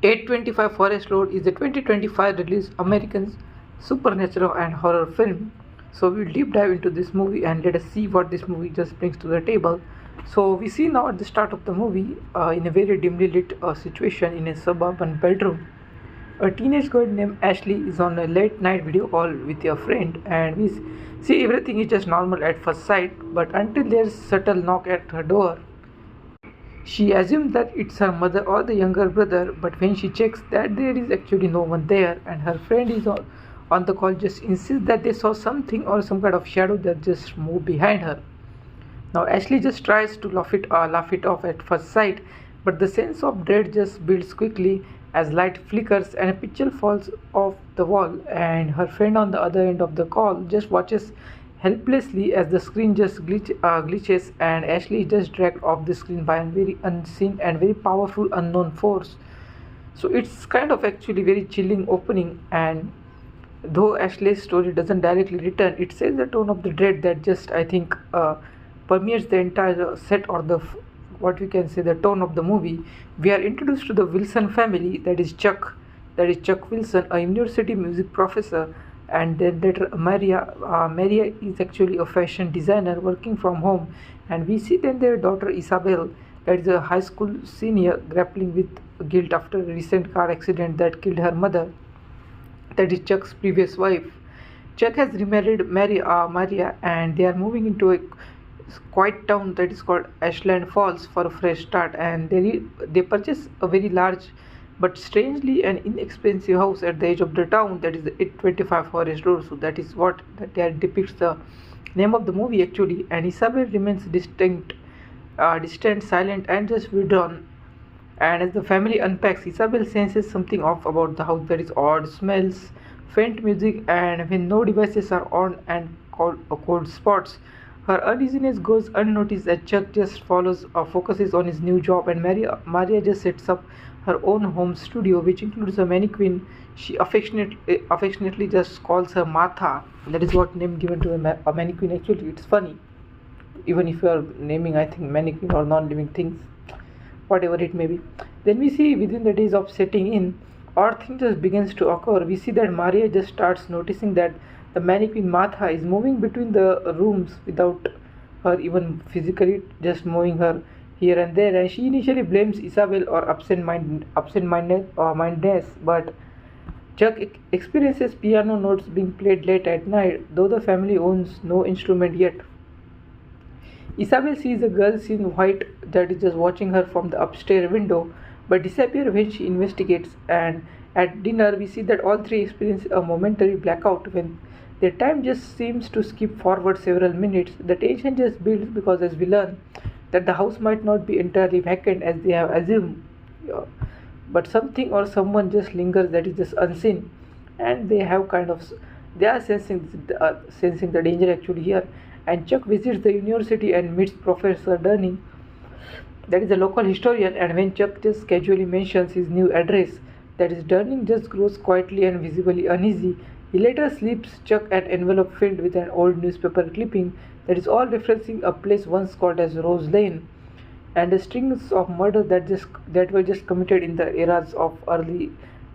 825 Forest Road is a 2025 release American supernatural and horror film. So we'll deep dive into this movie and let us see what this movie just brings to the table. So we see now at the start of the movie, in a very dimly lit situation in a suburban bedroom. A teenage girl named Ashley is on a late night video call with a friend, and we see everything is just normal at first sight, but until there's subtle knock at her door. She assumes that it's her mother or the younger brother, but when she checks that there is actually no one there, and her friend is on the call just insists that they saw something or some kind of shadow that just moved behind her. Now Ashley just tries to laugh it off at first sight, but the sense of dread just builds quickly as light flickers and a picture falls off the wall, and her friend on the other end of the call just watches helplessly as the screen just glitches and Ashley is just dragged off the screen by a very unseen and very powerful unknown force. So it's kind of actually very chilling opening, and though Ashley's story doesn't directly return, it sets the tone of the dread that just I think permeates the entire set or the what we can say the tone of the movie. We are introduced to the Wilson family, that is Chuck Wilson, a university music professor, and then later Maria is actually a fashion designer working from home, and we see then their daughter Isabel, that is a high school senior grappling with guilt after a recent car accident that killed her mother, that is Chuck's previous wife. Chuck has remarried Maria, and they are moving into a quiet town that is called Ashland Falls for a fresh start, and they purchase a very large but strangely an inexpensive house at the edge of the town, that is the 825 Forest Road. So that is what that depicts the name of the movie actually. And Isabel remains distant, silent, and just withdrawn. And as the family unpacks, Isabel senses something off about the house. There is odd smells, faint music, and when no devices are on and cold spots. Her uneasiness goes unnoticed as Chuck just focuses on his new job, and Maria just sets up her own home studio, which includes a mannequin. She affectionately just calls her Martha. That is what name given to a mannequin. Actually, it's funny, even if you are naming, I think, mannequin or non-living things, whatever it may be. Then we see within the days of setting in, odd thing just begins to occur. We see that Maria just starts noticing that the mannequin Martha is moving between the rooms without her even physically just moving her here and there, and she initially blames Isabel or mindedness, but Chuck experiences piano notes being played late at night, though the family owns no instrument yet. Isabel sees a girl in white that is just watching her from the upstairs window, but disappears when she investigates. And at dinner, we see that all three experience a momentary blackout when their time just seems to skip forward several minutes. The tension just builds because, as we learn, that the house might not be entirely vacant as they have assumed, but something or someone just lingers that is just unseen, and they are sensing the danger actually here. And Chuck visits the university and meets Professor Durning, that is a local historian, and when Chuck just casually mentions his new address, that is Durning just grows quietly and visibly uneasy. He later slips Chuck an envelope filled with an old newspaper clipping that is all referencing a place once called as Rose Lane, and the strings of murders that were just committed in the eras of early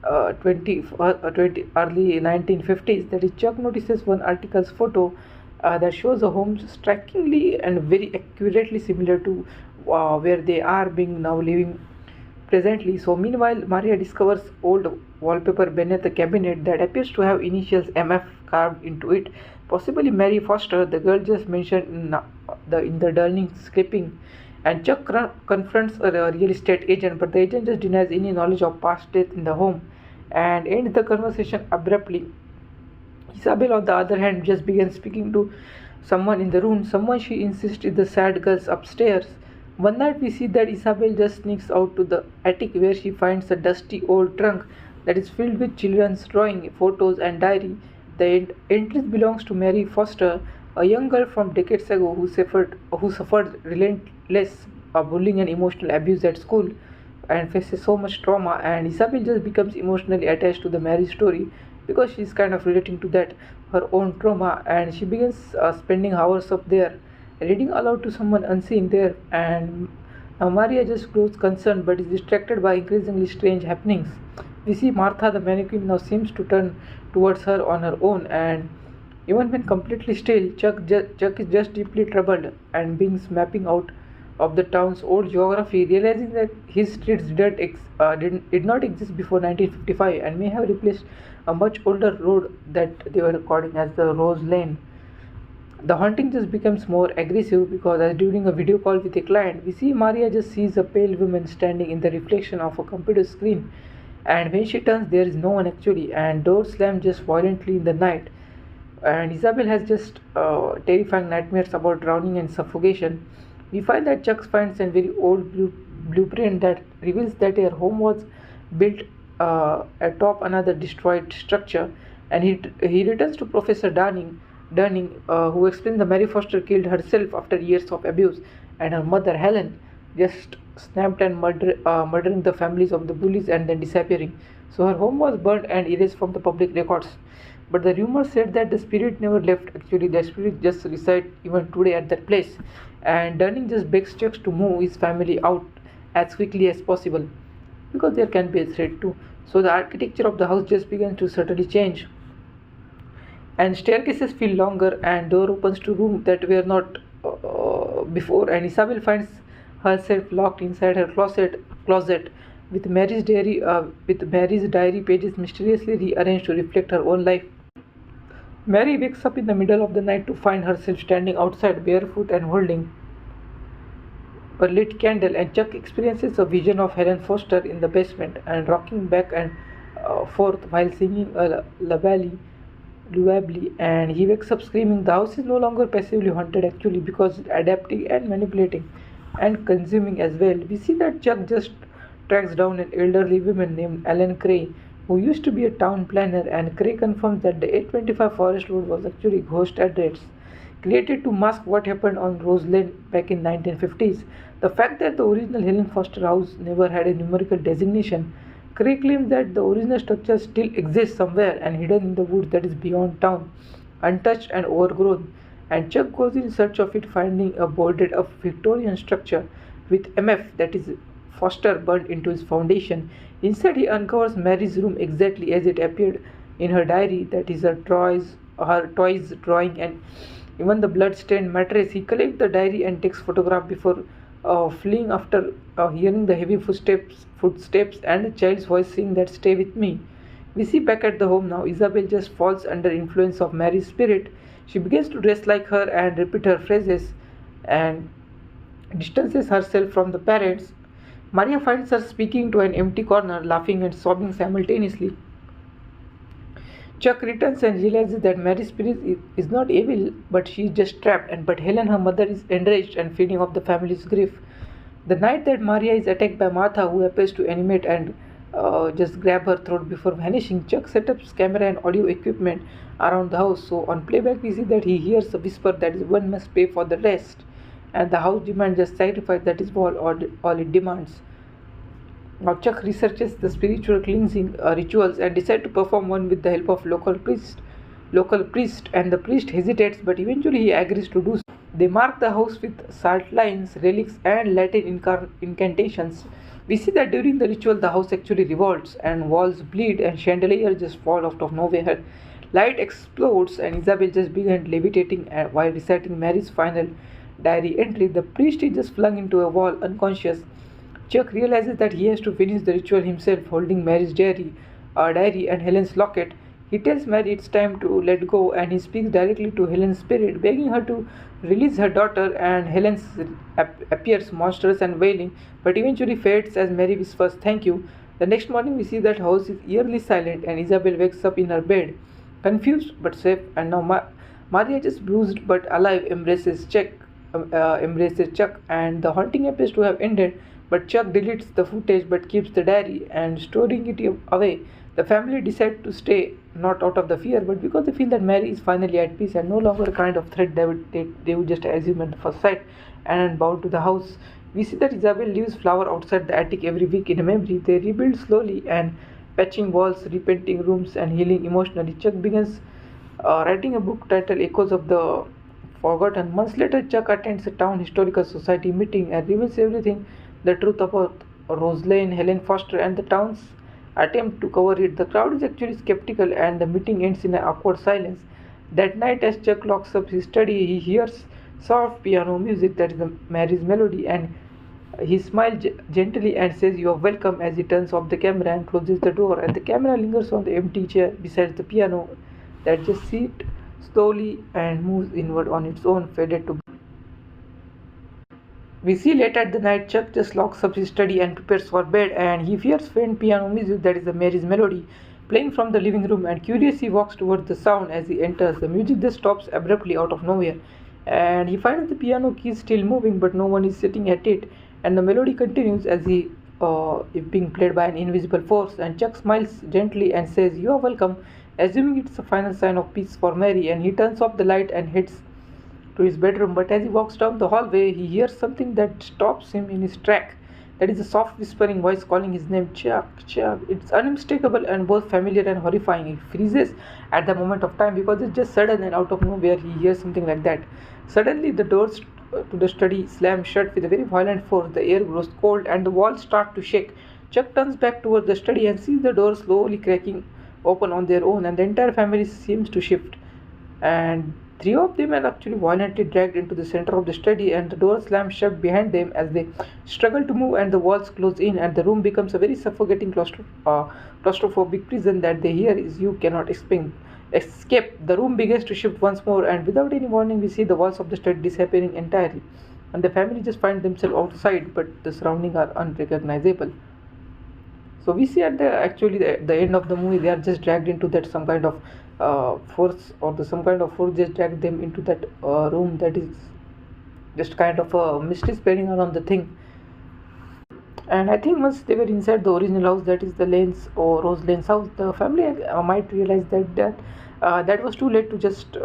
1950s. That is, Chuck notices one article's photo that shows a home strikingly and very accurately similar to where they are being now living presently. So meanwhile, Maria discovers old wallpaper beneath the cabinet that appears to have initials MF carved into it, possibly Mary Foster, the girl just mentioned in the Darling's clipping. And Chuck confronts a real estate agent, but the agent just denies any knowledge of past death in the home and ends the conversation abruptly. Isabel, on the other hand, just begins speaking to someone in the room, someone she insists is the sad girls upstairs. One night we see that Isabel just sneaks out to the attic where she finds a dusty old trunk that is filled with children's drawing, photos, and diary. The entry belongs to Mary Foster, a young girl from decades ago who suffered relentless bullying and emotional abuse at school and faces so much trauma. And Isabel just becomes emotionally attached to the Mary story because she's kind of relating to that her own trauma, and she begins spending hours up there reading aloud to someone unseen there. And Now Maria just grows concerned but is distracted by increasingly strange happenings. We see Martha the mannequin now seems to turn towards her on her own, and even when completely still, Chuck is just deeply troubled and begins mapping out of the town's old geography, realizing that his streets did not exist before 1955 and may have replaced a much older road that they were recording as the Rose Lane. The haunting just becomes more aggressive because, as during a video call with a client, we see Maria just sees a pale woman standing in the reflection of a computer screen, and when she turns, there is no one actually, and doors slam just violently in the night. And Isabel has just terrifying nightmares about drowning and suffocation. We find that Chuck finds a very old blueprint that reveals that her home was built atop another destroyed structure, and he returns to Professor Dunning, who explains that Mary Foster killed herself after years of abuse, and her mother Helen just snapped and murdering the families of the bullies and then disappearing. So her home was burned and erased from the public records. But the rumor said that the spirit never left. Actually, the spirit just resides even today at that place. And Dunning just begs Chuck to move his family out as quickly as possible because there can be a threat too. So the architecture of the house just begins to subtly change, and staircases feel longer and door opens to rooms that were not before, and Isabel finds herself locked inside her closet with Mary's diary pages mysteriously rearranged to reflect her own life. Mary wakes up in the middle of the night to find herself standing outside barefoot and holding a lit candle, and Chuck experiences a vision of Helen Foster in the basement and rocking back and forth while singing a lullaby, and he wakes up screaming. The house is no longer passively haunted actually because it's adapting and manipulating and consuming as well. We see that Chuck just tracks down an elderly woman named Ellen Cray, who used to be a town planner, and Cray confirms that the 825 Forest Road was actually ghost address created to mask what happened on Rose Lane back in 1950s. The fact that the original Helen Foster house never had a numerical designation, Cray claims that the original structure still exists somewhere and hidden in the woods that is beyond town, untouched and overgrown. And Chuck goes in search of it, finding a boarded up Victorian structure with MF, that is Foster, burned into its foundation. Instead, he uncovers Mary's room exactly as it appeared in her diary, that is her toys drawing, and even the blood-stained mattress. He collects the diary and takes photograph before fleeing after hearing the heavy footsteps and the child's voice saying that stay with me. We see back at the home now, Isabel just falls under influence of Mary's spirit. She begins to dress like her and repeat her phrases and distances herself from the parents. Maria finds her speaking to an empty corner, laughing and sobbing simultaneously. Chuck returns and realizes that Mary's spirit is not evil, but she is just trapped. But Helen, her mother, is enraged and feeding off the family's grief. The night that Maria is attacked by Martha, who appears to animate and just grab her throat before vanishing, Chuck sets up camera and audio equipment around the house. So on playback, we see that he hears a whisper that is one must pay for the rest, and the house demands just sacrifice, that is all it demands. Now Chuck researches the spiritual cleansing rituals and decides to perform one with the help of local priest, and the priest hesitates, but eventually he agrees to do so. They mark the house with salt lines, relics, and Latin incantations. We see that during the ritual, the house actually revolts, and walls bleed, and chandeliers just fall out of nowhere. Light explodes, and Isabel just begins levitating while reciting Mary's final diary entry. The priest is just flung into a wall, unconscious. Chuck realizes that he has to finish the ritual himself, holding Mary's diary and Helen's locket. He tells Mary it's time to let go, and he speaks directly to Helen's spirit, begging her to release her daughter, and Helen appears monstrous and wailing, but eventually fades as Mary whispers thank you. The next morning we see that house is eerily silent, and Isabel wakes up in her bed, confused but safe, and now Maria, just bruised but alive, embraces Chuck, and the haunting appears to have ended, but Chuck deletes the footage but keeps the diary and storing it away. The family decide to stay, not out of the fear, but because they feel that Mary is finally at peace and no longer a kind of threat they would just assume at the first sight, and bound to the house. We see that Isabel leaves flower outside the attic every week in a memory. They rebuild slowly and patching walls, repainting rooms, and healing emotionally. Chuck begins writing a book titled Echoes of the Forgotten. Months later, Chuck attends a town historical society meeting and reveals everything the truth about Rosaline, Helen Foster, and the town's attempt to cover it. The crowd is actually skeptical, and the meeting ends in an awkward silence. That night, as Chuck locks up his study, he hears soft piano music that is Mary's melody, and he smiles gently and says, "You are welcome," as he turns off the camera and closes the door. And the camera lingers on the empty chair beside the piano that just sits slowly and moves inward on its own, faded to. We see late at the night Chuck just locks up his study and prepares for bed, and he hears faint piano music that is the Mary's melody playing from the living room, and curious he walks towards the sound. As he enters, the music just stops abruptly out of nowhere, and he finds the piano keys still moving but no one is sitting at it, and the melody continues as he is being played by an invisible force, and Chuck smiles gently and says, "You are welcome," assuming it's a final sign of peace for Mary, and he turns off the light and heads to his bedroom. But as he walks down the hallway, he hears something that stops him in his track. That is a soft whispering voice calling his name, "Chuck, Chuck." It's unmistakable and both familiar and horrifying. He freezes at the moment of time because it's just sudden, and out of nowhere he hears something like that. Suddenly the doors to the study slam shut with a very violent force. The air grows cold and the walls start to shake. Chuck turns back towards the study and sees the doors slowly cracking open on their own, and the entire family seems to shift. And three of them are actually violently dragged into the center of the study, and the door slams shut behind them as they struggle to move, and the walls close in, and the room becomes a very suffocating claustrophobic prison that they hear is "You cannot escape." The room begins to shift once more, and without any warning, we see the walls of the study disappearing entirely, and the family just find themselves outside, but the surroundings are unrecognizable. So we see at the end of the movie, they are just dragged into that some kind of force, or some kind of force just dragged them into that room that is just kind of a mystery spreading around the thing. And I think once they were inside the original house, that is the Lane's or Rose Lane's house, the family might realize that was too late to just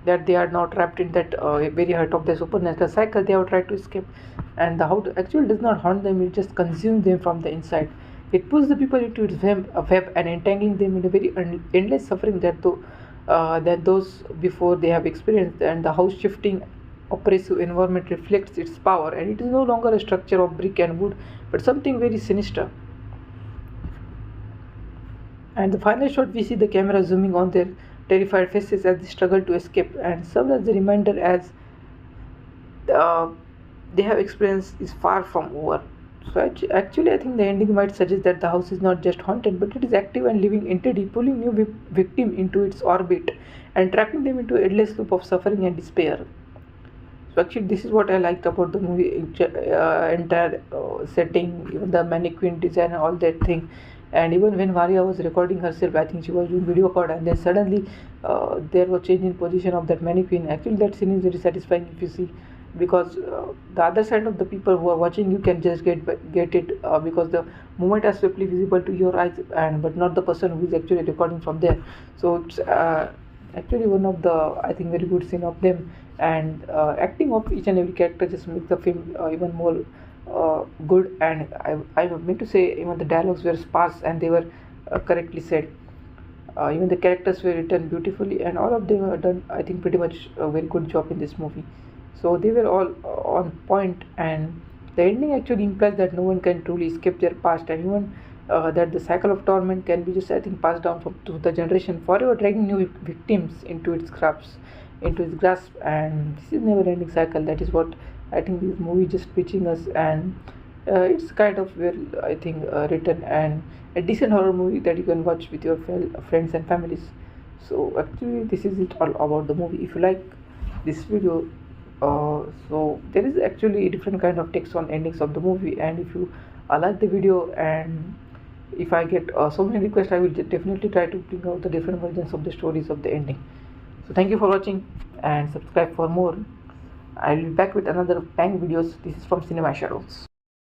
that they are now trapped in that very heart of the supernatural cycle. They have tried to escape, and the house actually does not haunt them; it just consumes them from the inside. It pulls the people into its web and entangling them in a very endless suffering than those before they have experienced. And the house shifting oppressive environment reflects its power, and it is no longer a structure of brick and wood, but something very sinister. And the final shot, we see the camera zooming on their terrified faces as they struggle to escape, and serves as a reminder as uh, they have experienced is far from over. So actually, I think the ending might suggest that the house is not just haunted, but it is active and living entity pulling new victim into its orbit and trapping them into an endless loop of suffering and despair. So actually, this is what I liked about the movie, entire setting, even the mannequin design and all that thing. And even when Maria was recording herself, I think she was doing video call, and then suddenly there was change in position of that mannequin. Actually, that scene is very satisfying if you see, because the other side of the people who are watching you can just get it because the movement is swiftly visible to your eyes, and but not the person who is actually recording from there. So it's actually one of the, I think, very good scene of them, and acting of each and every character just makes the film even more good. And I meant to say even the dialogues were sparse and they were correctly said. Even the characters were written beautifully, and all of them have done, I think, pretty much a very good job in this movie. So they were all on point, and the ending actually implies that no one can truly escape their past, and even that the cycle of torment can be just, I think, passed down to the generation, forever dragging new victims into its grasp, and this is never-ending cycle. That is what I think this movie just preaching us, and it's kind of well, I think, written, and a decent horror movie that you can watch with your friends and families. So actually, this is it all about the movie. If you like this video, so there is actually a different kind of text on endings of the movie, and if you like the video, and if I get so many requests, I will definitely try to bring out the different versions of the stories of the ending. So thank you for watching, and subscribe for more. I will be back with another bang videos. This is from Cinema Shadows.